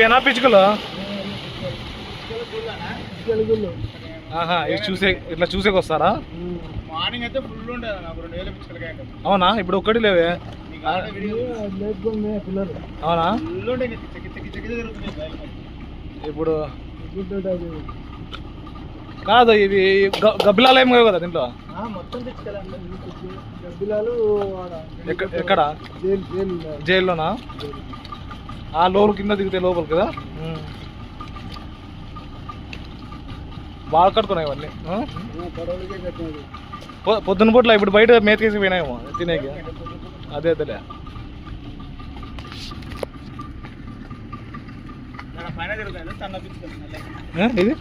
ఇవేనా పిచ్చుకలు? ఆహా, ఇవి ఇట్లా చూసేకి వస్తారా? మార్నింగ్ అయితే ఫుల్ ఉండేది నాకు 2000 పిచ్చుకలకి. అవునా? ఇప్పుడు ఒక్కటి లేవే. అవునా? ఇప్పుడు కాదు, ఇవి గబ్బిలాలు ఏమి కదా దీంట్లో? మొత్తం ఎక్కడ? జైల్లోనా? ఆ లోపల కింద దిగితే లోపల కదా. బాగా కట్టుకున్నాయి ఇవన్నీ. పొద్దున పూట్ల ఇప్పుడు బయట మేతకేసి పోయినాయేమో తినేకి. అదే అదేలే. ఇది